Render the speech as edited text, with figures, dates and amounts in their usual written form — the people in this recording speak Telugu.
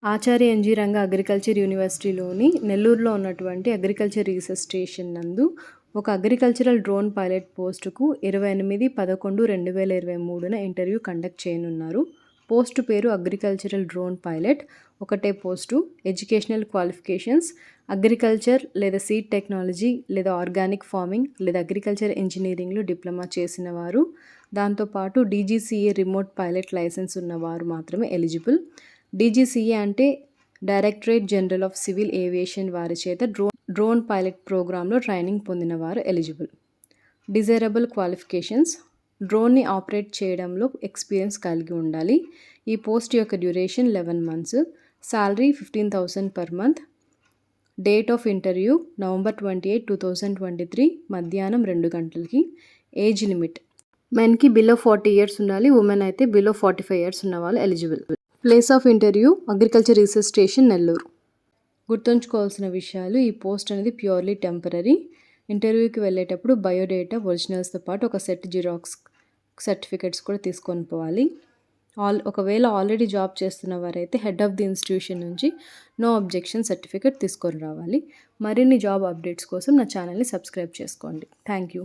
ఆచార్య ఎన్జీ రంగా అగ్రికల్చర్ యూనివర్సిటీలోని నెల్లూరులో ఉన్నటువంటి అగ్రికల్చర్ రీసెర్చ్ స్టేషన్ నందు ఒక అగ్రికల్చరల్ డ్రోన్ పైలట్ పోస్టుకు 28/11/2023 ఇంటర్వ్యూ కండక్ట్ చేయనున్నారు. పోస్టు పేరు అగ్రికల్చరల్ డ్రోన్ పైలట్. ఒకటే పోస్టు. ఎడ్యుకేషనల్ క్వాలిఫికేషన్స్ అగ్రికల్చర్ లేదా సీడ్ టెక్నాలజీ లేదా ఆర్గానిక్ ఫార్మింగ్ లేదా అగ్రికల్చర్ ఇంజనీరింగ్లో డిప్లొమా చేసిన వారు, దాంతోపాటు డీజీసీఏ రిమోట్ పైలట్ లైసెన్స్ ఉన్నవారు మాత్రమే ఎలిజిబుల్. డీజీసీఏ అంటే directorate general of civil aviation వారి చేత డ్రోన్ పైలట్ ప్రోగ్రాంలో ట్రైనింగ్ పొందిన వారు ఎలిజిబుల్. డిజైరబుల్ క్వాలిఫికేషన్స్ డ్రోన్ని ఆపరేట్ చేయడంలో ఎక్స్పీరియన్స్ కలిగి ఉండాలి. ఈ పోస్ట్ యొక్క duration 11 months. Salary 15,000 per month. Date of interview November 28, 2023 మధ్యాహ్నం 2 గంటలకి. ఏజ్ లిమిట్ మెన్కి బిలో 40 years ఉండాలి, ఉమెన్ అయితే బిలో 45 years ఉన్న వాళ్ళు eligible. Place of interview agriculture research station Nellore. గుర్తుంచుకోవాల్సిన విషయాలు, ఈ పోస్ట్ అనేది ప్యూర్లీ టెంపరరీ. ఇంటర్వ్యూకి వెళ్ళేటప్పుడు బయోడేటా ఒరిజినల్స్తో పాటు ఒక సెట్ జిరాక్స్ సర్టిఫికెట్స్ కూడా తీసుకొని పోవాలి. ఒకవేళ ఆల్రెడీ జాబ్ చేస్తున్న వారైతే హెడ్ ఆఫ్ ది ఇన్స్టిట్యూషన్ నుంచి నో అబ్జెక్షన్ సర్టిఫికెట్ తీసుకొని రావాలి. మరిన్ని జాబ్ అప్డేట్స్ కోసం నా ఛానల్ని సబ్స్క్రైబ్ చేసుకోండి. Thank you.